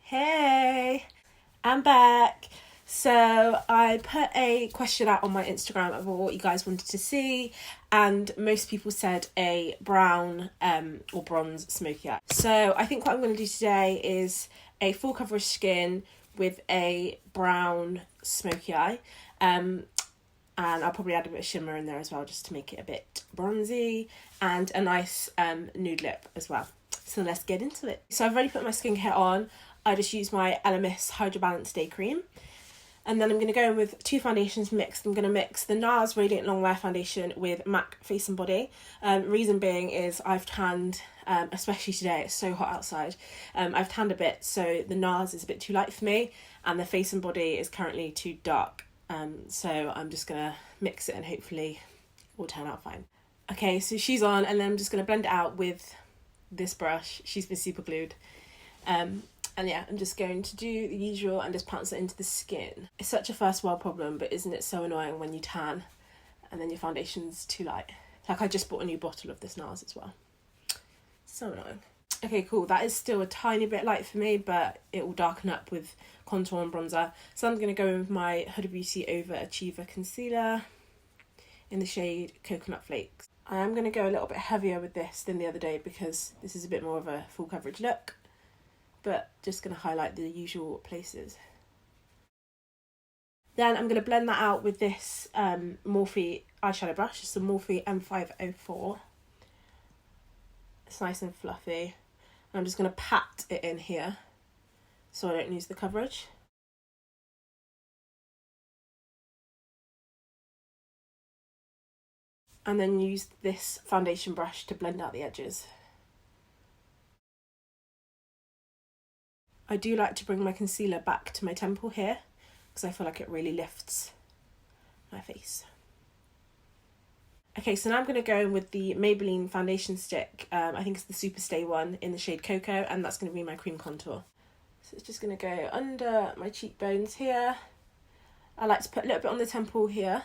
Hey, I'm back. So I put a question out on my Instagram about what you guys wanted to see, and most people said a brown or bronze smoky eye. So I think what I'm going to do today is a full coverage skin with a brown smoky eye. And I'll probably add a bit of shimmer in there as well just to make it a bit bronzy, and a nice nude lip as well. So let's get into it. So I've already put my skincare on. I just use my Elemis Hydra Balance Day Cream. And then I'm going to go in with two foundations mixed. I'm going to mix the NARS Radiant Longwear Foundation with MAC Face and Body. Reason being is I've tanned, especially today, it's so hot outside. I've tanned a bit, so the NARS is a bit too light for me, and the Face and Body is currently too dark. So I'm just going to mix it and hopefully it will turn out fine. Okay, so she's on, and then I'm just going to blend it out with this brush. She's been super glued. And yeah, I'm just going to do the usual and just pounce it into the skin. It's such a first world problem, but isn't it so annoying when you tan and then your foundation's too light? Like, I just bought a new bottle of this NARS as well. So annoying. Okay, cool. That is still a tiny bit light for me, but it will darken up with contour and bronzer. So I'm going to go in with my Huda Beauty Overachiever Concealer in the shade Coconut Flakes. I am going to go a little bit heavier with this than the other day because this is a bit more of a full coverage look, but just going to highlight the usual places. Then I'm going to blend that out with this Morphe eyeshadow brush. It's the Morphe M504. It's nice and fluffy. I'm just going to pat it in here so I don't lose the coverage. And then use this foundation brush to blend out the edges. I do like to bring my concealer back to my temple here because I feel like it really lifts my face. Okay, so now I'm going to go with the Maybelline foundation stick. I think it's the SuperStay one in the shade Cocoa, and that's going to be my cream contour. So it's just going to go under my cheekbones here. I like to put a little bit on the temple here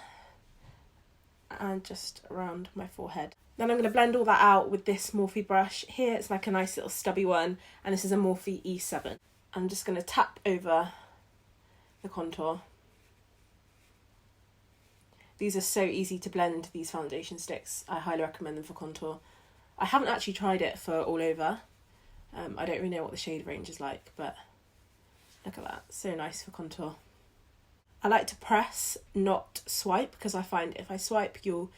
and just around my forehead. Then I'm going to blend all that out with this Morphe brush. Here it's like a nice little stubby one, and this is a Morphe E7. I'm just going to tap over the contour. These are so easy to blend, these foundation sticks. I highly recommend them for contour. I haven't actually tried it for all over. I don't really know what the shade range is like, but look at that. So nice for contour. I like to press, not swipe, because I find if I swipe, it'll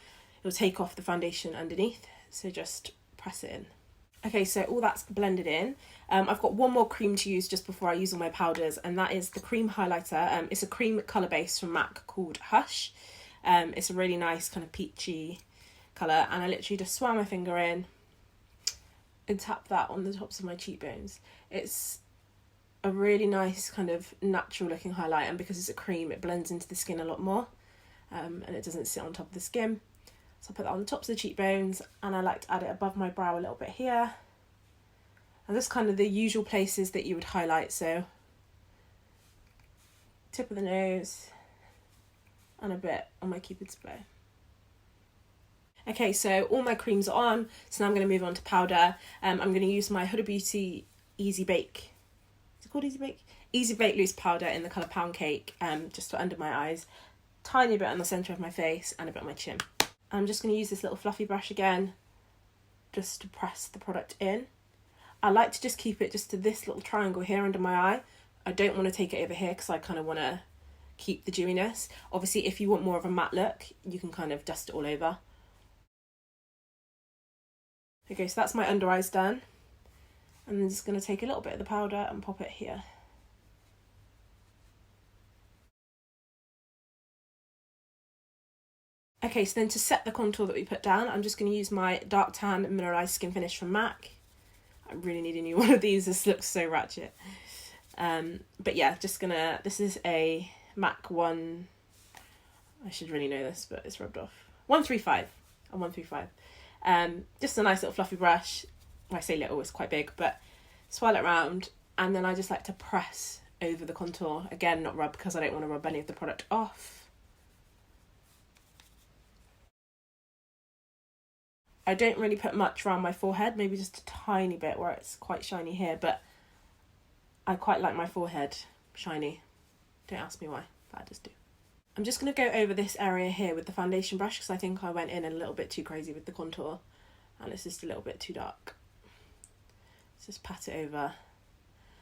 take off the foundation underneath. So just press it in. Okay, so all that's blended in. I've got one more cream to use just before I use all my powders, and that is the cream highlighter. It's a cream colour base from MAC called Hush. It's a really nice kind of peachy colour, and I literally just swirl my finger in and tap that on the tops of my cheekbones. It's a really nice kind of natural looking highlight, and because it's a cream it blends into the skin a lot more, and it doesn't sit on top of the skin. So I put that on the tops of the cheekbones, and I like to add it above my brow a little bit here. And that's kind of the usual places that you would highlight, so tip of the nose and a bit on my cupid's bow. Okay, so all my creams are on, so now I'm going to move on to powder. I'm going to use my Huda Beauty Easy Bake. Is it called Easy Bake? Easy Bake Loose Powder in the colour Poundcake, just for under my eyes. Tiny bit on the centre of my face and a bit on my chin. I'm just going to use this little fluffy brush again, just to press the product in. I like to just keep it just to this little triangle here under my eye. I don't want to take it over here because I kind of want to keep the dewiness. Obviously, if you want more of a matte look, you can kind of dust it all over. Okay, so that's my under eyes done. And I'm just going to take a little bit of the powder and pop it here. Okay, so then to set the contour that we put down, I'm just going to use my Dark Tan Mineralize Skinfinish from MAC. I really need a new one of these, this looks so ratchet. But yeah, just gonna, this is a MAC 1, I should really know this, but it's rubbed off. 135, a 135. Just a nice little fluffy brush. When I say little, it's quite big, but swirl it around, and then I just like to press over the contour. Again, not rub, because I don't want to rub any of the product off. I don't really put much around my forehead, maybe just a tiny bit where it's quite shiny here, but I quite like my forehead shiny. Don't ask me why, but I just do. I'm just going to go over this area here with the foundation brush because I think I went in a little bit too crazy with the contour and it's just a little bit too dark. Let's just pat it over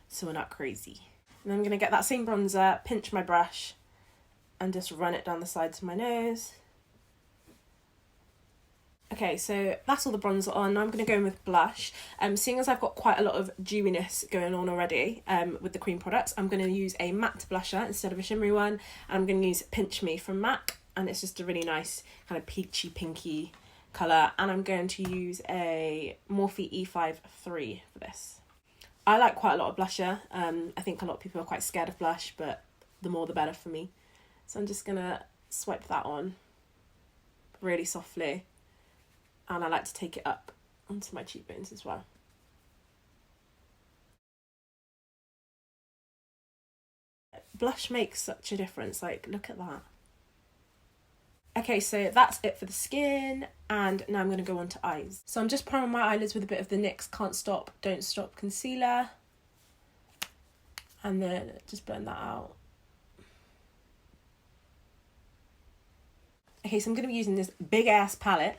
so we're not crazy. And then I'm going to get that same bronzer, pinch my brush and just run it down the sides of my nose. Okay, so that's all the bronzer on. Now I'm going to go in with blush. Seeing as I've got quite a lot of dewiness going on already with the cream products, I'm going to use a matte blusher instead of a shimmery one. And I'm going to use Pinch Me from MAC. And it's just a really nice kind of peachy, pinky colour. And I'm going to use a Morphe E53 for this. I like quite a lot of blusher. I think a lot of people are quite scared of blush, but the more the better for me. So I'm just going to swipe that on really softly. And I like to take it up onto my cheekbones as well. Blush makes such a difference, like look at that. Okay, so that's it for the skin, and now I'm going to go on to eyes. So I'm just priming my eyelids with a bit of the NYX Can't Stop, Don't Stop concealer. And then just blend that out. Okay, so I'm going to be using this big ass palette.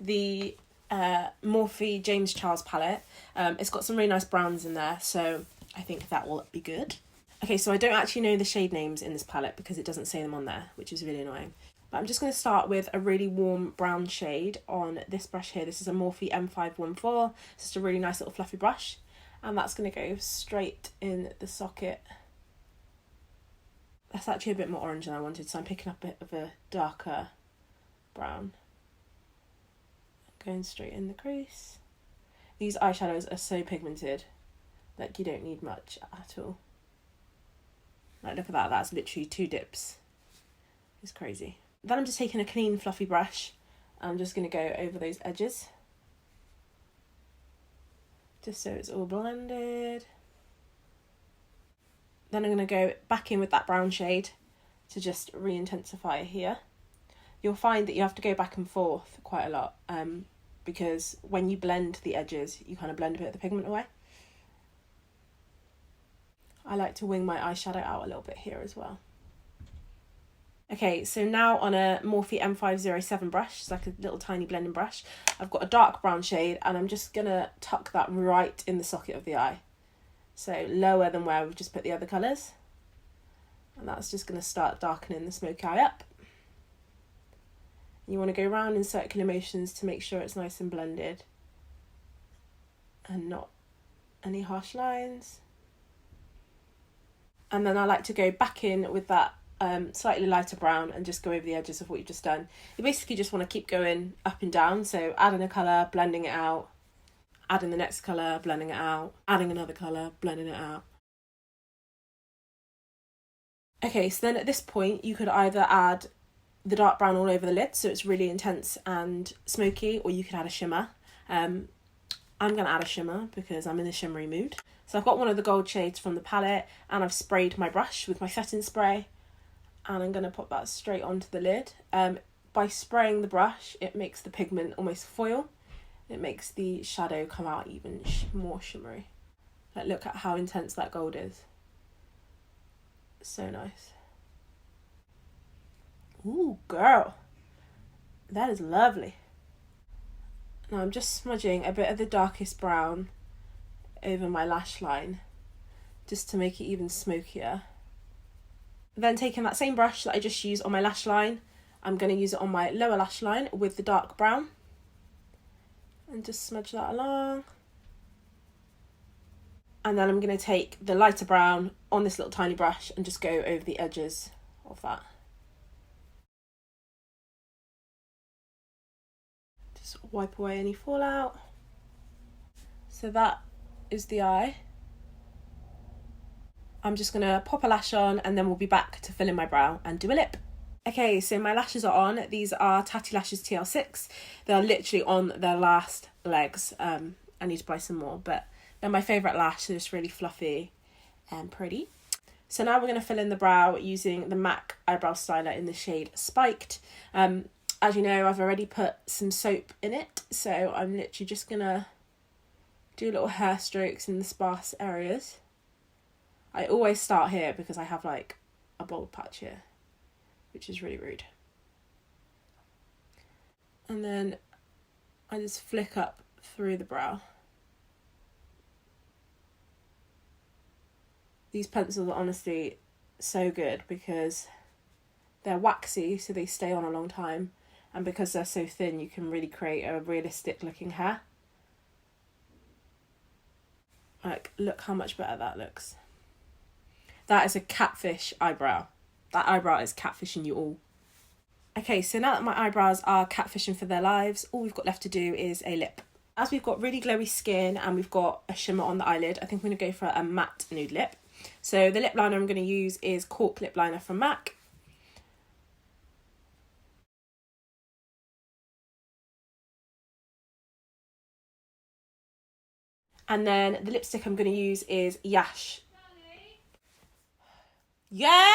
The Morphe James Charles palette. It's got some really nice browns in there, so I think that will be good. Okay, so I don't actually know the shade names in this palette because it doesn't say them on there, which is really annoying. But I'm just going to start with a really warm brown shade on this brush here. This is a Morphe M514. It's just a really nice little fluffy brush. And that's going to go straight in the socket. That's actually a bit more orange than I wanted, so I'm picking up a bit of a darker brown. Going straight in the crease. These eyeshadows are so pigmented, like you don't need much at all. Like look at that, that's literally 2 dips. It's crazy. Then I'm just taking a clean fluffy brush. I'm just going to go over those edges. Just so it's all blended. Then I'm going to go back in with that brown shade to just re-intensify here. You'll find that you have to go back and forth quite a lot because when you blend the edges, you kind of blend a bit of the pigment away. I like to wing my eyeshadow out a little bit here as well. Okay, so now on a Morphe M507 brush, it's like a little tiny blending brush, I've got a dark brown shade and I'm just going to tuck that right in the socket of the eye. So lower than where we've just put the other colours. And that's just going to start darkening the smoky eye up. You want to go around in circular motions to make sure it's nice and blended and not any harsh lines. And then I like to go back in with that slightly lighter brown and just go over the edges of what you've just done. You basically just want to keep going up and down, so adding a colour, blending it out, adding the next colour, blending it out, adding another colour, blending it out. Okay, so then at this point you could either add the dark brown all over the lid so it's really intense and smoky, or you could add a shimmer. I'm going to add a shimmer because I'm in a shimmery mood. So I've got one of the gold shades from the palette and I've sprayed my brush with my setting spray and I'm going to pop that straight onto the lid. By spraying the brush, it makes the pigment almost foil. It makes the shadow come out even more shimmery. Like, look at how intense that gold is. So nice. Ooh, girl. That is lovely. Now I'm just smudging a bit of the darkest brown over my lash line just to make it even smokier. Then taking that same brush that I just used on my lash line, I'm going to use it on my lower lash line with the dark brown and just smudge that along. And then I'm going to take the lighter brown on this little tiny brush and just go over the edges of that. Just wipe away any fallout. So that is the eye. I'm just going to pop a lash on and then we'll be back to fill in my brow and do a lip. Okay, so my lashes are on. These are Tatti Lashes TL6. They're literally on their last legs. I need to buy some more, but they're my favourite lash. They're just really fluffy and pretty. So now we're going to fill in the brow using the MAC Eyebrow Styler in the shade Spiked. As you know, I've already put some soap in it, so I'm literally just going to do little hair strokes in the sparse areas. I always start here because I have like a bold patch here, which is really rude. And then I just flick up through the brow. These pencils are honestly so good because they're waxy, so they stay on a long time. And because they're so thin, you can really create a realistic looking hair. Like, look how much better that looks. That is a catfish eyebrow. That eyebrow is catfishing you all. Okay, so now that my eyebrows are catfishing for their lives, all we've got left to do is a lip. As we've got really glowy skin and we've got a shimmer on the eyelid, I think I'm going to go for a matte nude lip. So the lip liner I'm going to use is Cork lip liner from MAC. And then the lipstick I'm going to use is Yash. Yeah?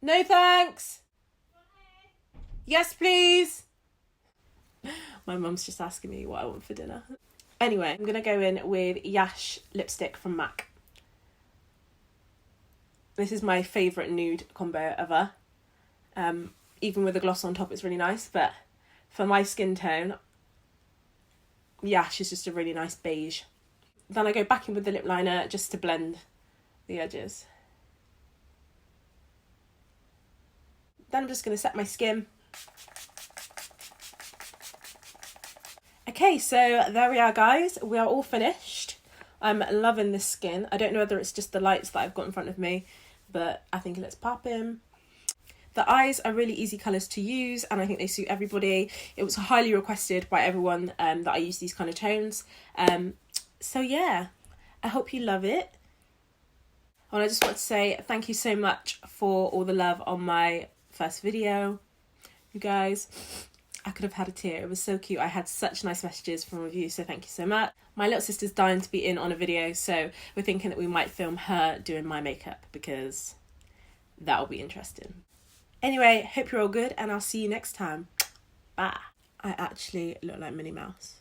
No thanks. Yes, please. My mum's just asking me what I want for dinner. Anyway, I'm going to go in with Yash lipstick from MAC. This is my favourite nude combo ever. Even with the gloss on top, it's really nice. But for my skin tone, Yash is just a really nice beige. Then I go back in with the lip liner just to blend the edges. Then I'm just going to set my skin. Okay, so there we are, guys. We are all finished. I'm loving this skin. I don't know whether it's just the lights that I've got in front of me, but I think it looks popping. The eyes are really easy colours to use and I think they suit everybody. It was highly requested by everyone that I use these kind of tones. So yeah, I hope you love it. And I just want to say thank you so much for all the love on my first video. You guys, I could have had a tear. It was so cute. I had such nice messages from reviews, so thank you so much. My little sister's dying to be in on a video, so we're thinking that we might film her doing my makeup because that'll be interesting. Anyway, hope you're all good and I'll see you next time. Bye. I actually look like Minnie Mouse.